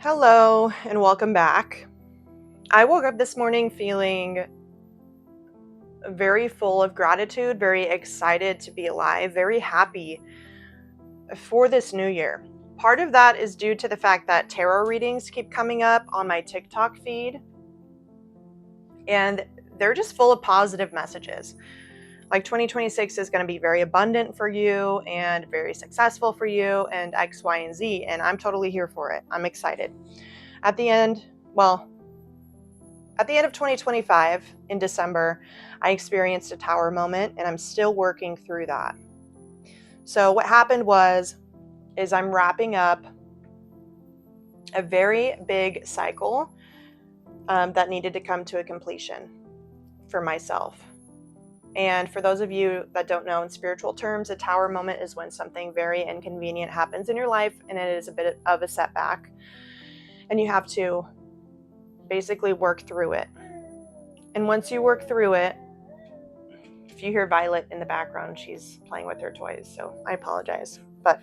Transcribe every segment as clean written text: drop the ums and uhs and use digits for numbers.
Hello and welcome back. I woke up this morning feeling very full of gratitude, very excited to be alive, very happy for this new year. Part of that is due to the fact that tarot readings keep coming up on my TikTok feed, and they're just full of positive messages. Like 2026 is going to be very abundant for you and very successful for you, and X, Y, and Z, and I'm totally here for it. I'm excited. At the end, well, At the end of 2025, in December, I experienced a tower moment, and I'm still working through that. So what happened is I'm wrapping up a very big cycle that needed to come to a completion for myself. And for those of you that don't know, in spiritual terms, a tower moment is when something very inconvenient happens in your life, and it is a bit of a setback, and you have to basically work through it. And once you work through it, if you hear Violet in the background, she's playing with her toys, so I apologize. But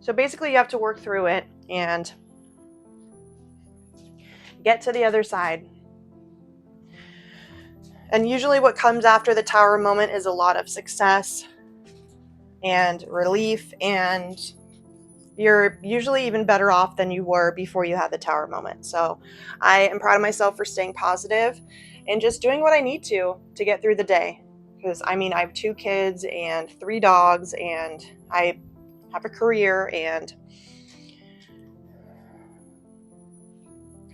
so basically you have to work through it and get to the other side. And usually what comes after the tower moment is a lot of success and relief, and you're usually even better off than you were before you had the tower moment. So I am proud of myself for staying positive and just doing what I need to get through the day. Because I have 2 kids and 3 dogs, and I have a career, and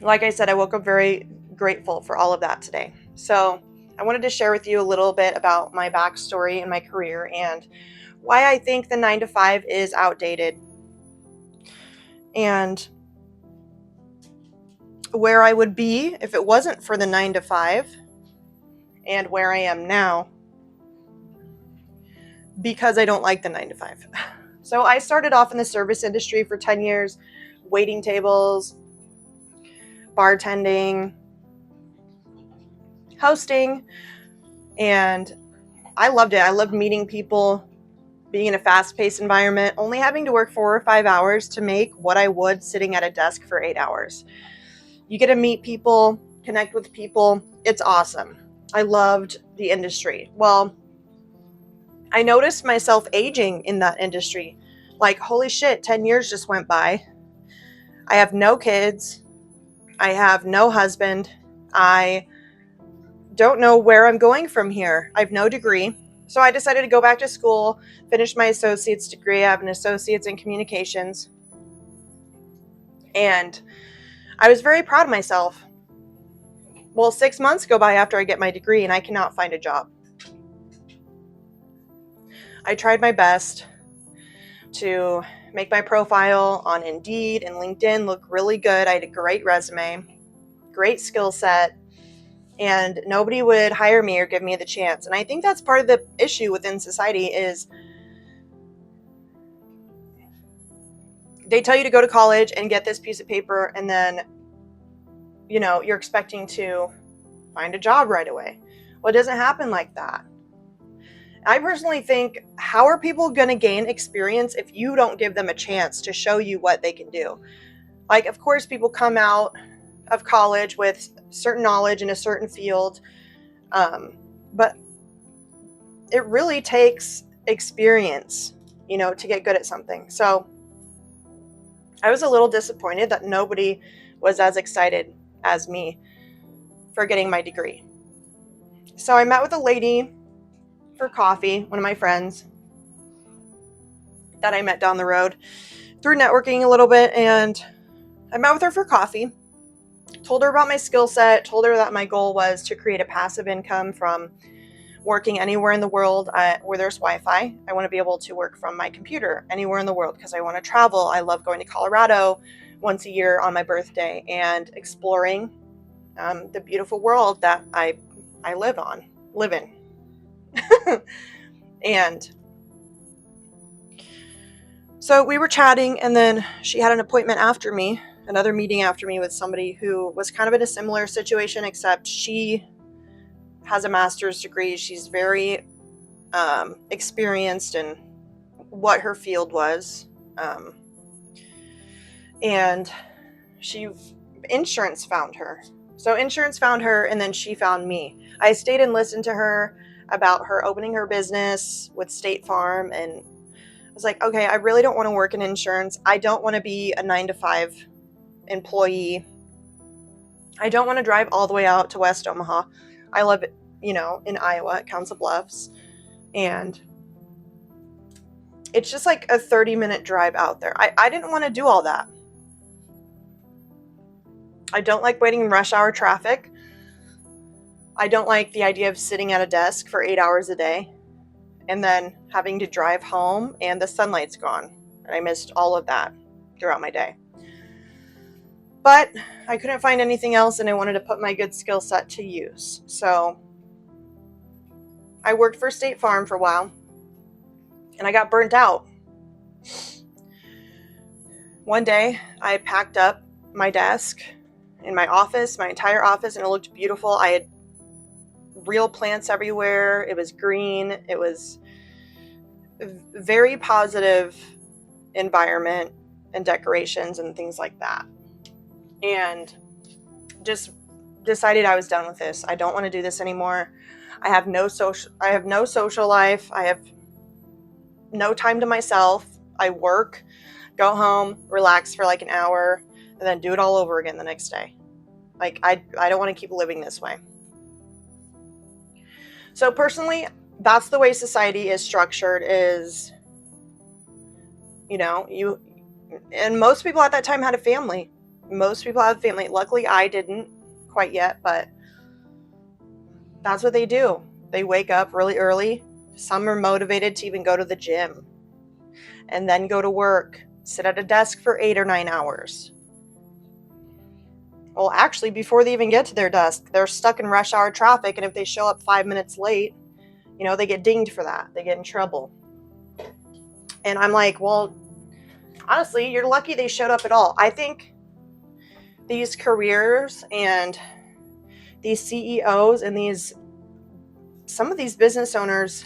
like I said, I woke up very grateful for all of that today. So I wanted to share with you a little bit about my backstory and my career and why I think the 9 to 5 is outdated, and where I would be if it wasn't for the 9 to 5, and where I am now because I don't like the 9 to 5. So I started off in the service industry for 10 years, waiting tables, bartending, hosting, and I loved it. I loved meeting people, being in a fast-paced environment, only having to work 4 or 5 hours to make what I would sitting at a desk for 8 hours. You get to meet people, connect with people. It's awesome. I loved the industry. Well, I noticed myself aging in that industry. Like, holy shit, 10 years just went by. I have no kids. I have no husband. I don't know where I'm going from here. I have no degree. So I decided to go back to school, finish my associate's degree. I have an associate's in communications. And I was very proud of myself. Well, 6 months go by after I get my degree, and I cannot find a job. I tried my best to make my profile on Indeed and LinkedIn look really good. I had a great resume, great skill set, and nobody would hire me or give me the chance. And I think that's part of the issue within society is they tell you to go to college and get this piece of paper, and then, you're expecting to find a job right away. Well, it doesn't happen like that. I personally think, how are people going to gain experience if you don't give them a chance to show you what they can do? Like, of course, people come out of college with certain knowledge in a certain field, but it really takes experience, to get good at something. So I was a little disappointed that nobody was as excited as me for getting my degree. So I met with a lady for coffee, one of my friends that I met down the road through networking a little bit, and I met with her for coffee, told her about my skill set, told her that my goal was to create a passive income from working anywhere in the world where there's Wi-Fi. I want to be able to work from my computer anywhere in the world because I want to travel. I love going to Colorado once a year on my birthday and exploring the beautiful world that I live in. And so we were chatting, and then she had an appointment after me, another meeting after me with somebody who was kind of in a similar situation, except she has a master's degree. She's very experienced in what her field was. And insurance found her. So insurance found her, and then she found me. I stayed and listened to her about her opening her business with State Farm, and I was like, okay, I really don't want to work in insurance. I don't want to be a 9 to 5 employee. I don't want to drive all the way out to West Omaha. I live, in Iowa at Council Bluffs, and it's just like a 30-minute drive out there. I didn't want to do all that. I don't like waiting in rush hour traffic. I don't like the idea of sitting at a desk for 8 hours a day and then having to drive home and the sunlight's gone. And I missed all of that throughout my day. But I couldn't find anything else, and I wanted to put my good skill set to use. So I worked for State Farm for a while, and I got burnt out. One day, I packed up my desk in my office, my entire office, and it looked beautiful. I had real plants everywhere. It was green. It was a very positive environment and decorations and things like that. And just decided I was done with this. I don't want to do this anymore. I have no social life. I have no time to myself. I work, go home, relax for like an hour, and then do it all over again the next day. Like, I don't want to keep living this way. So personally, that's the way society is structured, is, and most people at that time had a family. Most people have a family. Luckily, I didn't quite yet, but that's what they do. They wake up really early. Some are motivated to even go to the gym and then go to work, sit at a desk for 8 or 9 hours. Well, actually, before they even get to their desk, they're stuck in rush hour traffic, and if they show up 5 minutes late, they get dinged for that. They get in trouble. And I'm like, well, honestly, you're lucky they showed up at all. I think these careers and these CEOs and some of these business owners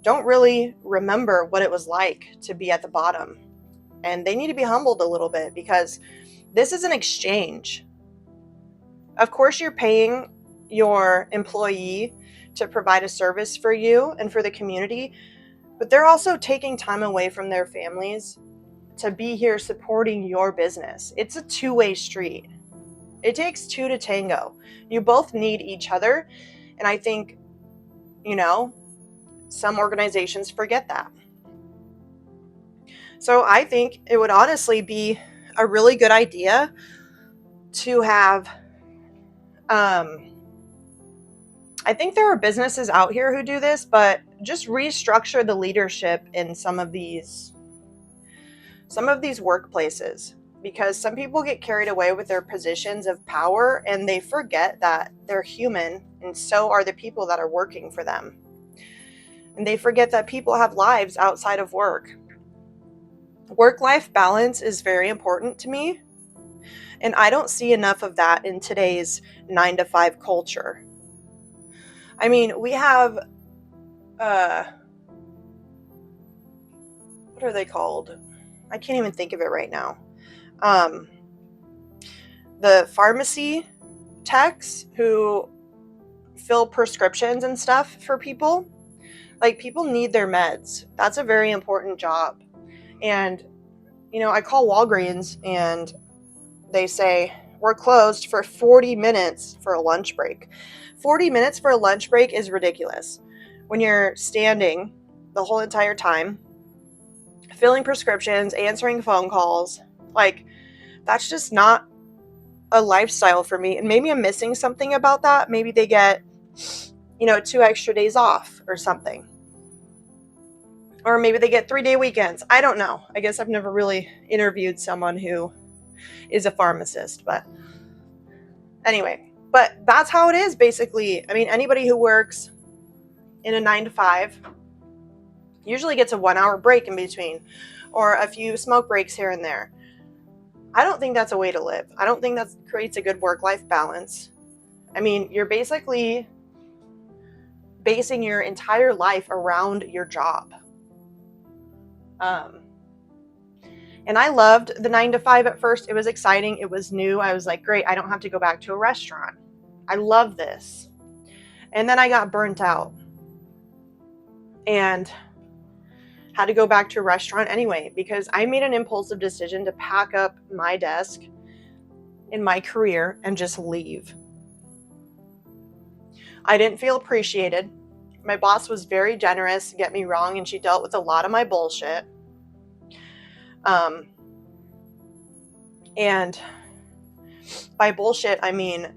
don't really remember what it was like to be at the bottom. And they need to be humbled a little bit, because this is an exchange. Of course, you're paying your employee to provide a service for you and for the community, but they're also taking time away from their families to be here supporting your business. It's a two-way street. It takes two to tango. You both need each other. And I think, some organizations forget that. So I think it would honestly be a really good idea to have, I think there are businesses out here who do this, but just restructure the leadership in some of these workplaces, because some people get carried away with their positions of power and they forget that they're human, and so are the people that are working for them. And they forget that people have lives outside of work. Work-life balance is very important to me, and I don't see enough of that in today's 9 to 5 culture. I mean, we have, what are they called? I can't even think of it right now. The pharmacy techs who fill prescriptions and stuff for people. Like, people need their meds. That's a very important job. And, I call Walgreens and they say, we're closed for 40 minutes for a lunch break. 40 minutes for a lunch break is ridiculous. When you're standing the whole entire time, filling prescriptions, answering phone calls, like, that's just not a lifestyle for me. And maybe I'm missing something about that. Maybe they get, 2 extra days off or something. Or maybe they get 3-day weekends. I don't know. I guess I've never really interviewed someone who is a pharmacist, but anyway, but that's how it is basically. I mean, anybody who works in a 9 to 5 usually gets a 1-hour break in between, or a few smoke breaks here and there. I don't think that's a way to live. I don't think that creates a good work-life balance. I mean, you're basically basing your entire life around your job. And I loved the 9 to 5 at first. It was exciting. It was new. I was like, great, I don't have to go back to a restaurant. I love this. And then I got burnt out and had to go back to a restaurant anyway, because I made an impulsive decision to pack up my desk in my career and just leave. I didn't feel appreciated. My boss was very generous, get me wrong, and she dealt with a lot of my bullshit. And by bullshit, I mean,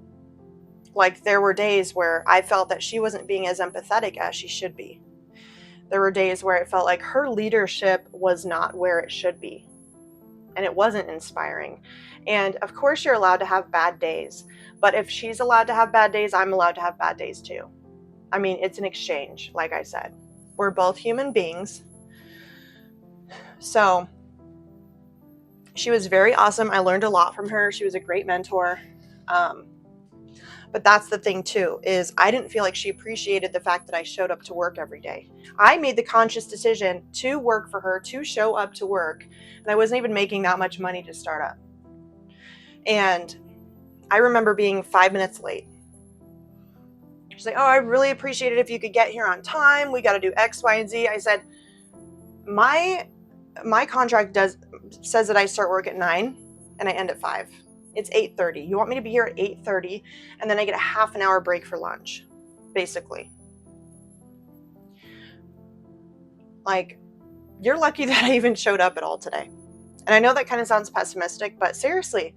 like, there were days where I felt that she wasn't being as empathetic as she should be. There were days where it felt like her leadership was not where it should be. And it wasn't inspiring. And of course, you're allowed to have bad days. But if she's allowed to have bad days, I'm allowed to have bad days too. I mean, it's an exchange, like I said. We're both human beings. So she was very awesome. I learned a lot from her. She was a great mentor. But that's the thing too, is I didn't feel like she appreciated the fact that I showed up to work every day. I made the conscious decision to work for her, to show up to work, and I wasn't even making that much money to start up. And I remember being 5 minutes late. She's like, oh, I really appreciate it if you could get here on time. We got to do X, Y, and Z. I said, my contract says that I start work at 9 and I end at 5. It's 8:30. You want me to be here at 8:30 and then I get a half an hour break for lunch, basically. Like, you're lucky that I even showed up at all today. And I know that kind of sounds pessimistic, but seriously,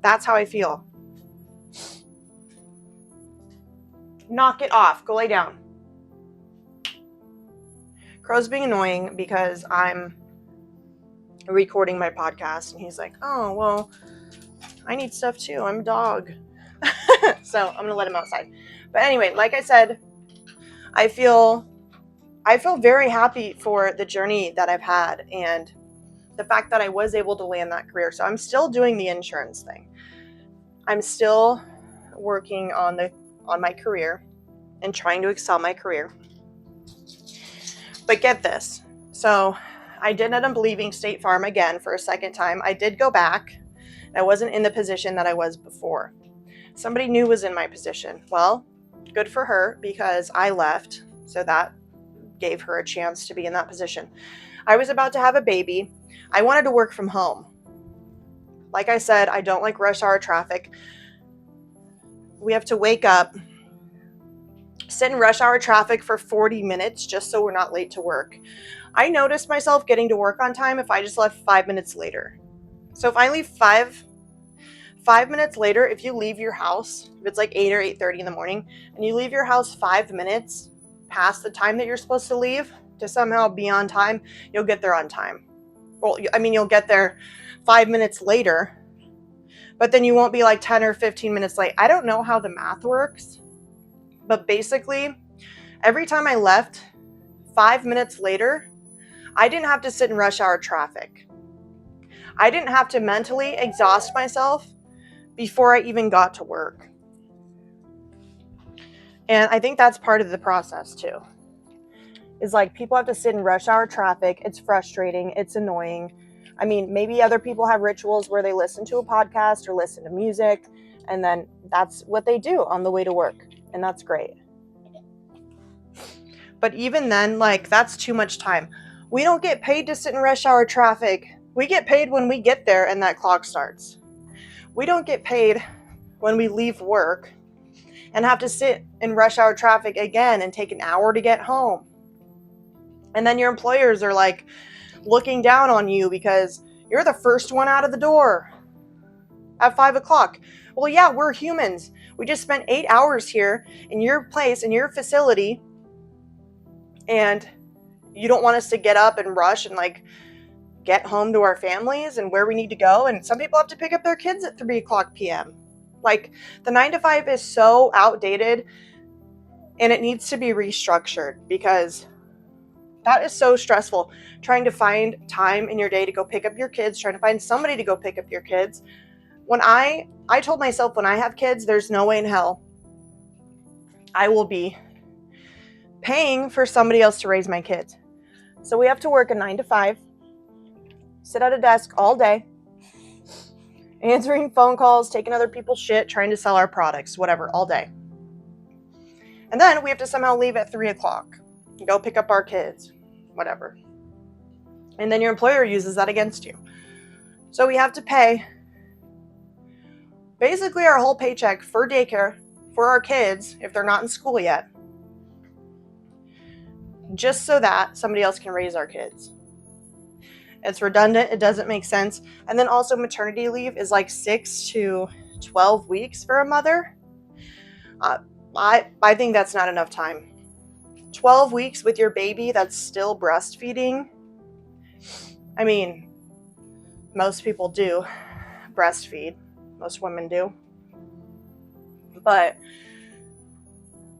that's how I feel. Knock it off. Go lay down. Crow's being annoying because I'm recording my podcast and he's like, oh, well, I need stuff too. I'm a dog. So I'm going to let him outside. But anyway, like I said, I feel very happy for the journey that I've had and the fact that I was able to land that career. So I'm still doing the insurance thing. I'm still working on my career and trying to excel my career. But get this. So I did end up leaving State Farm again for a second time. I did go back. I wasn't in the position that I was before. Somebody new was in my position. Well, good for her because I left. So that gave her a chance to be in that position. I was about to have a baby. I wanted to work from home. Like I said, I don't like rush hour traffic. We have to wake up, sit in rush hour traffic for 40 minutes just so we're not late to work. I noticed myself getting to work on time if I just left 5 minutes later. So if I leave 5 minutes later, if you leave your house, if it's like 8 or 8:30 in the morning, and you leave your house 5 minutes past the time that you're supposed to leave to somehow be on time, you'll get there on time. Well, I mean, you'll get there 5 minutes later, but then you won't be like 10 or 15 minutes late. I don't know how the math works, but basically, every time I left 5 minutes later, I didn't have to sit in rush hour traffic. I didn't have to mentally exhaust myself before I even got to work. And I think that's part of the process too. Is like people have to sit in rush hour traffic. It's frustrating. It's annoying. I mean, maybe other people have rituals where they listen to a podcast or listen to music, and then that's what they do on the way to work. And that's great. But even then, like, that's too much time. We don't get paid to sit in rush hour traffic. We get paid when we get there and that clock starts. We don't get paid when we leave work and have to sit in rush hour traffic again and take an hour to get home. And then your employers are like looking down on you because you're the first one out of the door at 5 o'clock. Well, yeah, we're humans. We just spent 8 hours here in your place, in your facility, and you don't want us to get up and rush and like get home to our families and where we need to go. And some people have to pick up their kids at 3 o'clock p.m. Like, the 9 to 5 is so outdated and it needs to be restructured because that is so stressful. Trying to find time in your day to go pick up your kids, trying to find somebody to go pick up your kids. When I told myself when I have kids, there's no way in hell I will be paying for somebody else to raise my kids. So we have to work a 9 to 5. sit at a desk all day, answering phone calls, taking other people's shit, trying to sell our products, whatever, all day. And then we have to somehow leave at 3 o'clock, go pick up our kids, whatever. And then your employer uses that against you. So we have to pay basically our whole paycheck for daycare for our kids if they're not in school yet, just so that somebody else can raise our kids. It's redundant. It doesn't make sense. And then also maternity leave is like 6 to 12 weeks for a mother. I think that's not enough time. 12 weeks with your baby that's still breastfeeding. I mean, most people do breastfeed. Most women do. But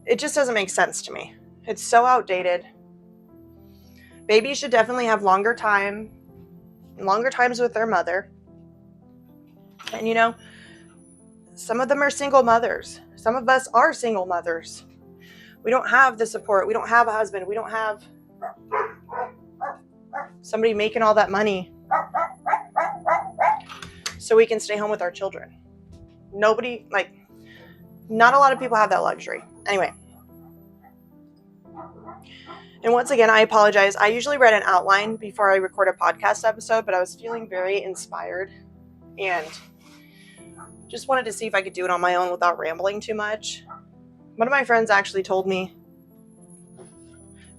it just doesn't make sense to me. It's so outdated. Babies should definitely have longer times with their mother. And you know, some of them are single mothers. Some of us are single mothers. We don't have the support. We don't have a husband. We don't have somebody making all that money so we can stay home with our children. Not a lot of people have that luxury. Anyway. And once again, I apologize. I usually write an outline before I record a podcast episode, but I was feeling very inspired and just wanted to see if I could do it on my own without rambling too much. One of my friends actually told me,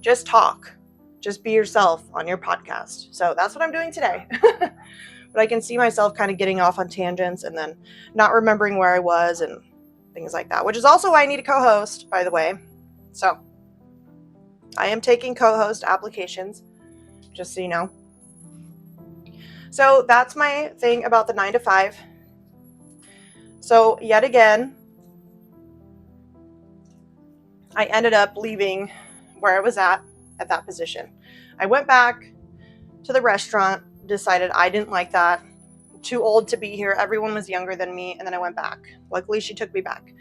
just talk. Just be yourself on your podcast. So that's what I'm doing today. But I can see myself kind of getting off on tangents and then not remembering where I was and things like that, which is also why I need a co-host, by the way. So I am taking co-host applications, just so you know. So that's my thing about the 9 to 5. So yet again, I ended up leaving where I was at that position. I went back to the restaurant, decided I didn't like that. Too old to be here. Everyone was younger than me, and then I went back. Luckily, she took me back.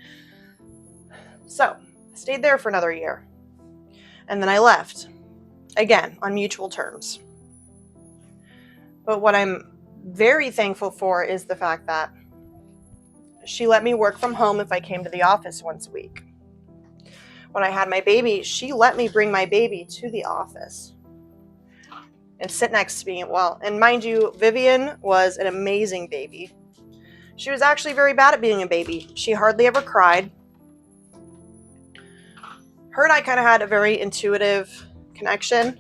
So I stayed there for another year. And then I left. Again, on mutual terms. But what I'm very thankful for is the fact that she let me work from home if I came to the office once a week. When I had my baby, she let me bring my baby to the office and sit next to me. Well, and mind you, Vivian was an amazing baby. She was actually very bad at being a baby. She hardly ever cried. Her and I kind of had a very intuitive connection.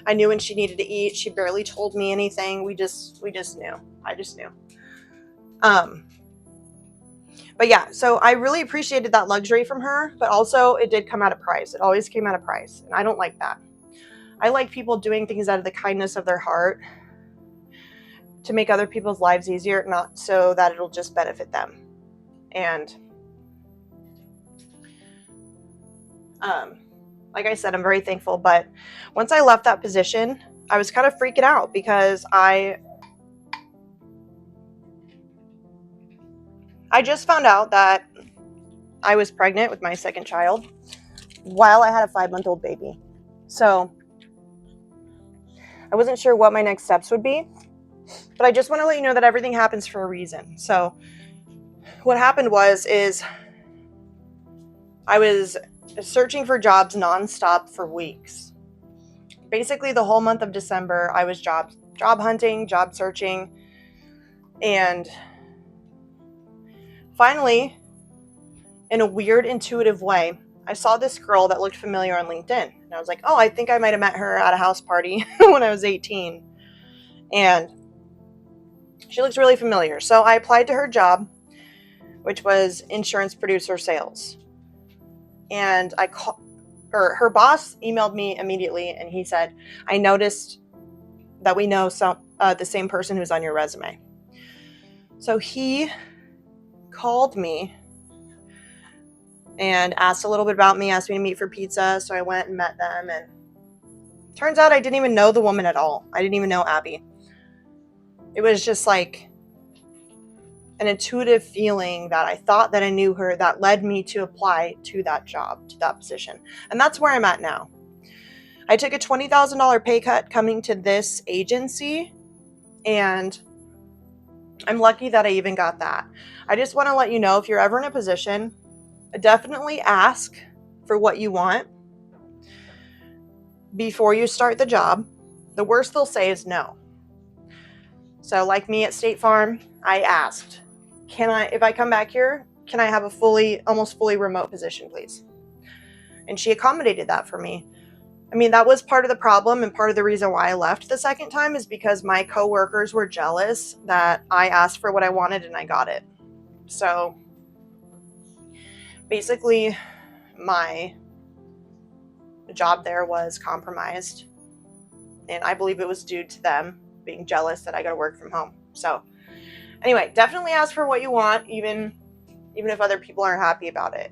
I knew when she needed to eat. She barely told me anything. We just knew. I just knew. But yeah, so I really appreciated that luxury from her, but also it did come at a price. It always came at a price, and I don't like that. I like people doing things out of the kindness of their heart to make other people's lives easier, not so that it'll just benefit them. And like I said, I'm very thankful, but once I left that position, I was kind of freaking out because I just found out that I was pregnant with my second child while I had a 5-month-old baby. So I wasn't sure what my next steps would be, but I just want to let you know that everything happens for a reason. So what happened is I was searching for jobs nonstop for weeks. Basically the whole month of December, I was job hunting, job searching, and finally, in a weird, intuitive way, I saw this girl that looked familiar on LinkedIn. And I was like, oh, I think I might have met her at a house party when I was 18. And she looks really familiar. So I applied to her job, which was insurance producer sales. And her boss emailed me immediately, and he said, I noticed that we know the same person who's on your resume. So he called me and asked a little bit about me, asked me to meet for pizza. So I went and met them, and turns out I didn't even know the woman at all. I didn't even know Abby. It was just like an intuitive feeling that I thought that I knew her that led me to apply to that job, to that position. And that's where I'm at now. I took a $20,000 pay cut coming to this agency And I'm lucky that I even got that. I just want to let you know, if you're ever in a position, definitely ask for what you want before you start the job. The worst they'll say is no. So like me at State Farm, I asked, if I come back here, can I have a almost fully remote position, please? And she accommodated that for me. I mean, that was part of the problem, and part of the reason why I left the second time is because my coworkers were jealous that I asked for what I wanted and I got it. So basically, my job there was compromised, and I believe it was due to them being jealous that I got to work from home. So anyway, definitely ask for what you want, even if other people aren't happy about it.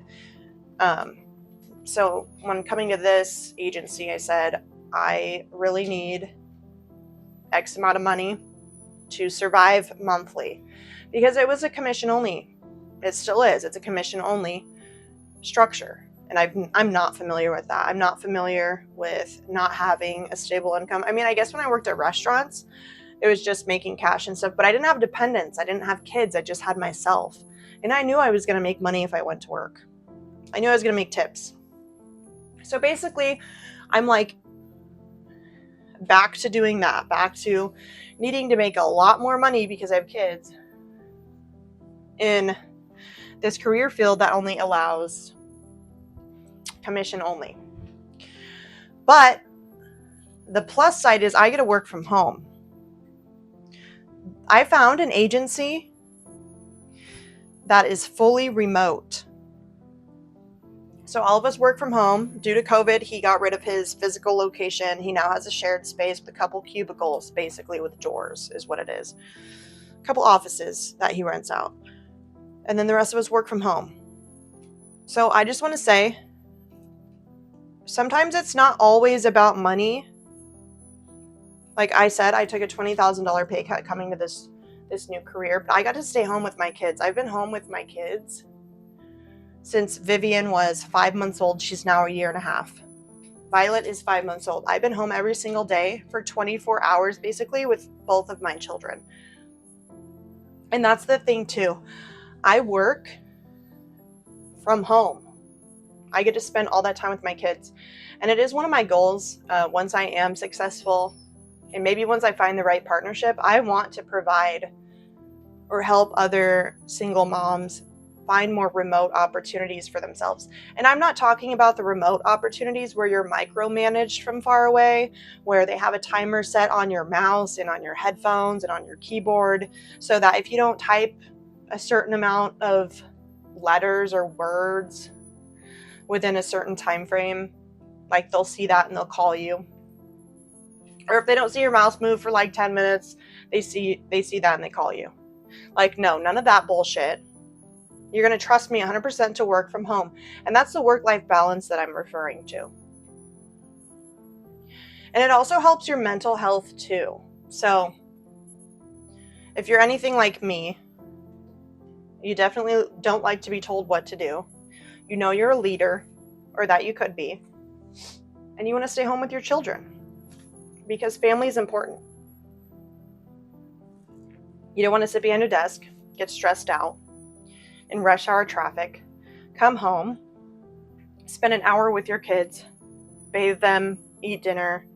So when coming to this agency, I said, I really need X amount of money to survive monthly, because it was a commission only. It still is. It's a commission only structure. And I'm not familiar with that. I'm not familiar with not having a stable income. I mean, I guess when I worked at restaurants, it was just making cash and stuff, but I didn't have dependents. I didn't have kids. I just had myself. And I knew I was going to make money if I went to work. I knew I was going to make tips. So basically, I'm like back to doing that, back to needing to make a lot more money because I have kids in this career field that only allows commission only. But the plus side is I get to work from home. I found an agency that is fully remote. So all of us work from home. Due to COVID, he got rid of his physical location. He now has a shared space with a couple cubicles, basically with doors is what it is. A couple offices that he rents out. And then the rest of us work from home. So I just want to say, sometimes it's not always about money. Like I said, I took a $20,000 pay cut coming to this new career, but I got to stay home with my kids. I've been home with my kids since Vivian was 5 months old. She's now a year and a half. Violet is 5 months old. I've been home every single day for 24 hours, basically, with both of my children. And that's the thing too. I work from home. I get to spend all that time with my kids. And it is one of my goals, once I am successful, and maybe once I find the right partnership, I want to provide or help other single moms find more remote opportunities for themselves. And I'm not talking about the remote opportunities where you're micromanaged from far away, where they have a timer set on your mouse and on your headphones and on your keyboard, so that if you don't type a certain amount of letters or words within a certain time frame, like they'll see that and they'll call you. Or if they don't see your mouse move for like 10 minutes, they see that and they call you. Like, no, none of that bullshit. You're going to trust me 100% to work from home. And that's the work-life balance that I'm referring to. And it also helps your mental health too. So if you're anything like me, you definitely don't like to be told what to do. You know you're a leader, or that you could be. And you want to stay home with your children because family is important. You don't want to sit behind a desk, get stressed out in rush hour traffic, come home, spend an hour with your kids, bathe them, eat dinner,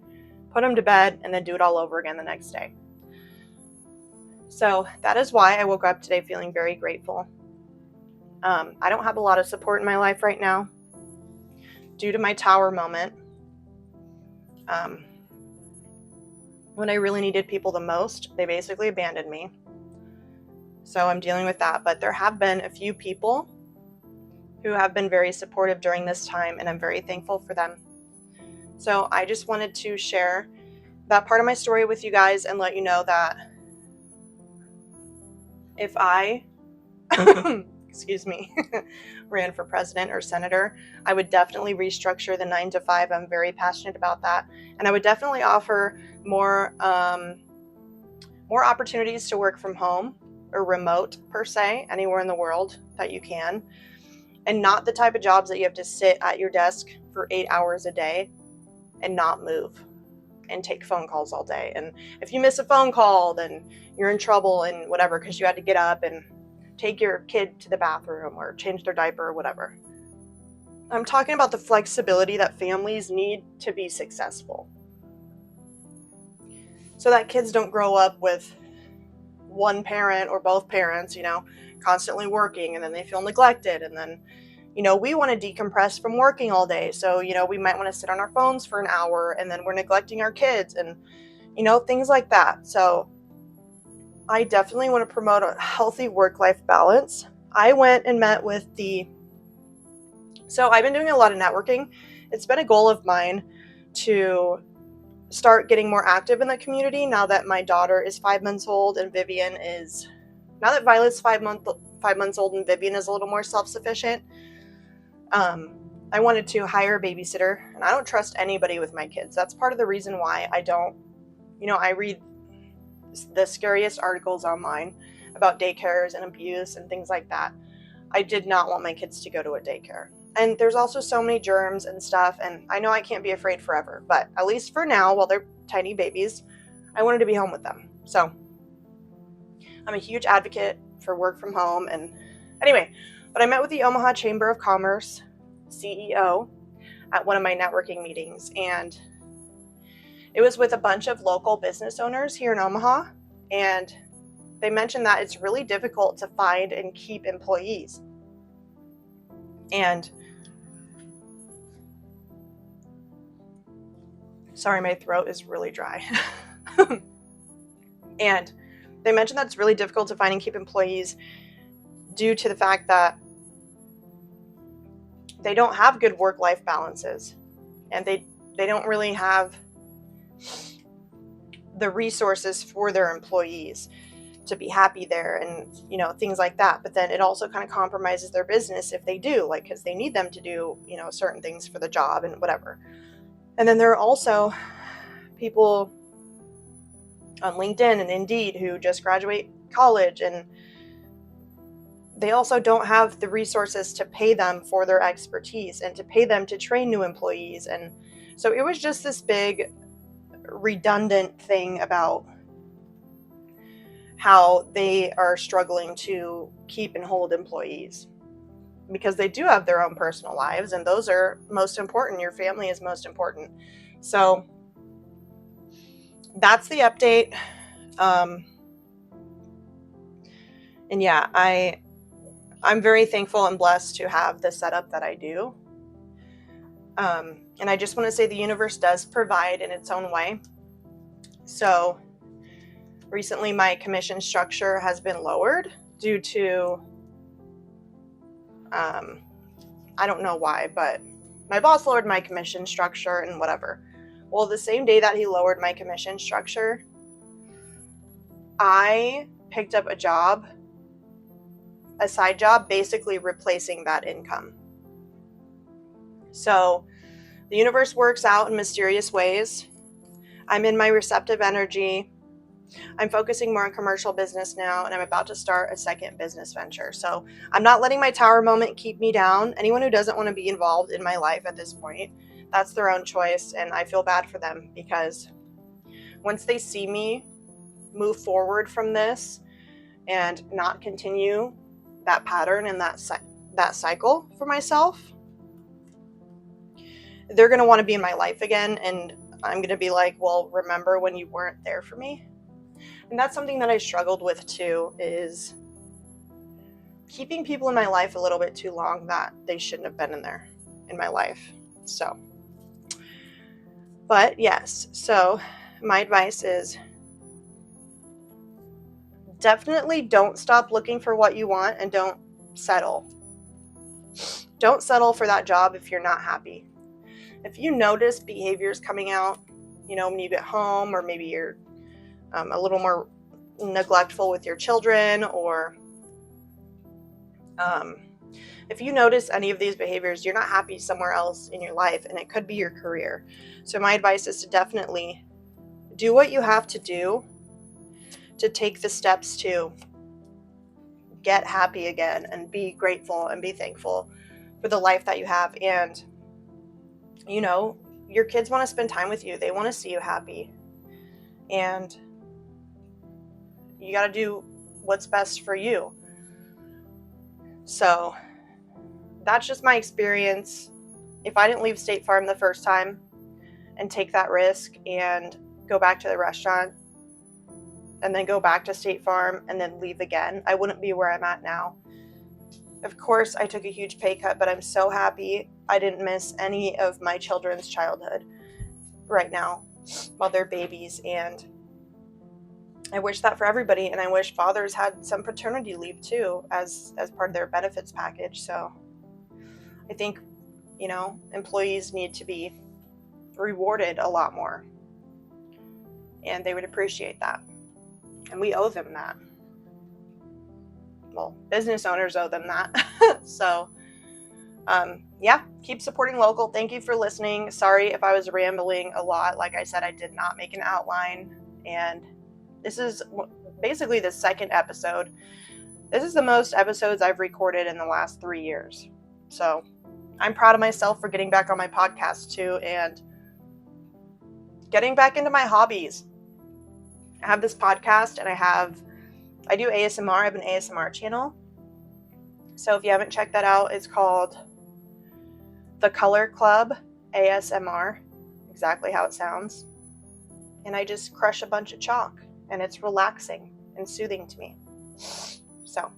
put them to bed, and then do it all over again the next day. So that is why I woke up today feeling very grateful. I don't have a lot of support in my life right now due to my tower moment. When I really needed people the most, they basically abandoned me. So I'm dealing with that. But there have been a few people who have been very supportive during this time, and I'm very thankful for them. So I just wanted to share that part of my story with you guys and let you know that if I, excuse me, ran for president or senator, I would definitely restructure the 9 to 5. I'm very passionate about that. And I would definitely offer more opportunities to work from home or remote per se, anywhere in the world that you can. And not the type of jobs that you have to sit at your desk for 8 hours a day and not move. and take phone calls all day. And if you miss a phone call, then you're in trouble and whatever, because you had to get up and take your kid to the bathroom or change their diaper or whatever. I'm talking about the flexibility that families need to be successful, so that kids don't grow up with one parent or both parents, constantly working, and then they feel neglected. And then, we want to decompress from working all day. So, we might want to sit on our phones for an hour, and then we're neglecting our kids and, things like that. So I definitely want to promote a healthy work-life balance. I went and met with so I've been doing a lot of networking. It's been a goal of mine to start getting more active in the community now that my daughter is 5 months old and now that Violet's 5 months old and Vivian is a little more self-sufficient. I wanted to hire a babysitter, and I don't trust anybody with my kids. That's part of the reason why I don't, I read the scariest articles online about daycares and abuse and things like that. I did not want my kids to go to a daycare. And there's also so many germs and stuff, and I know I can't be afraid forever, but at least for now, while they're tiny babies, I wanted to be home with them. So I'm a huge advocate for work from home. And anyway, but I met with the Omaha Chamber of Commerce CEO at one of my networking meetings, and it was with a bunch of local business owners here in Omaha, and they mentioned that it's really difficult to find and keep employees. And sorry, my throat is really dry. And they mentioned that it's really difficult to find and keep employees due to the fact that they don't have good work-life balances, and they don't really have the resources for their employees to be happy there, and things like that. But then it also kind of compromises their business if they do, like, because they need them to do certain things for the job and whatever. And then there are also people on LinkedIn and Indeed who just graduate college, and they also don't have the resources to pay them for their expertise and to pay them to train new employees. And so it was just this big redundant thing about how they are struggling to keep and hold employees, because they do have their own personal lives, and those are most important. Your family is most important. So that's the update. And yeah, I'm very thankful and blessed to have the setup that I do. And I just want to say the universe does provide in its own way. So recently my commission structure has been lowered due to, I don't know why, but my boss lowered my commission structure and whatever. Well, the same day that he lowered my commission structure, I picked up a side job, basically replacing that income. So the universe works out in mysterious ways. I'm in my receptive energy. I'm focusing more on commercial business now, and I'm about to start a second business venture. So I'm not letting my tower moment keep me down. Anyone who doesn't want to be involved in my life at this point, that's their own choice, and I feel bad for them, because once they see me move forward from this and not continue that pattern and that cycle for myself, they're going to want to be in my life again, and I'm going to be like, well, remember when you weren't there for me? And that's something that I struggled with too, is keeping people in my life a little bit too long that they shouldn't have been in my life. So, but yes, so my advice is definitely don't stop looking for what you want, and don't settle. Don't settle for that job if you're not happy. If you notice behaviors coming out, when you get home, or maybe you're a little more neglectful with your children, or if you notice any of these behaviors, you're not happy somewhere else in your life, and it could be your career. So my advice is to definitely do what you have to do to take the steps to get happy again, and be grateful and be thankful for the life that you have. And your kids want to spend time with you. They want to see you happy. And you got to do what's best for you. So that's just my experience. If I didn't leave State Farm the first time and take that risk and go back to the restaurant and then go back to State Farm and then leave again, I wouldn't be where I'm at now. Of course, I took a huge pay cut, but I'm so happy I didn't miss any of my children's childhood right now while they're babies. And I wish that for everybody. And I wish fathers had some paternity leave too as part of their benefits package. So I think, employees need to be rewarded a lot more. And they would appreciate that. And we owe them that. Well, business owners owe them that. So, keep supporting local. Thank you for listening. Sorry if I was rambling a lot. Like I said, I did not make an outline. And this is basically the second episode. This is the most episodes I've recorded in the last 3 years. So I'm proud of myself for getting back on my podcast too and getting back into my hobbies. I have this podcast and I do ASMR. I have an ASMR channel. So if you haven't checked that out, it's called The Color Club ASMR, exactly how it sounds. And I just crush a bunch of chalk, and it's relaxing and soothing to me. So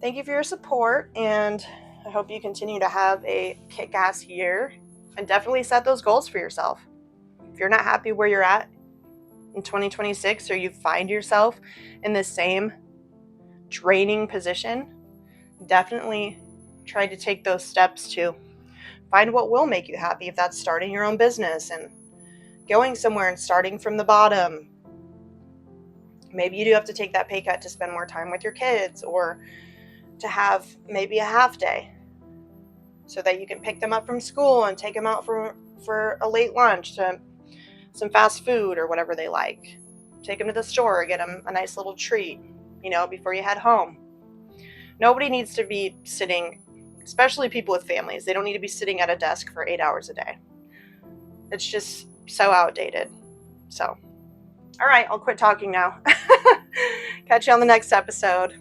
thank you for your support, and I hope you continue to have a kick-ass year, and definitely set those goals for yourself. If you're not happy where you're at in 2026, or you find yourself in the same draining position, definitely try to take those steps to find what will make you happy. If that's starting your own business and going somewhere and starting from the bottom. Maybe you do have to take that pay cut to spend more time with your kids, or to have maybe a half day so that you can pick them up from school and take them out for a late lunch to some fast food or whatever they like. Take them to the store, get them a nice little treat, before you head home. Nobody needs to be sitting, especially people with families, they don't need to be sitting at a desk for 8 hours a day. It's just so outdated. So, all right, I'll quit talking now. Catch you on the next episode.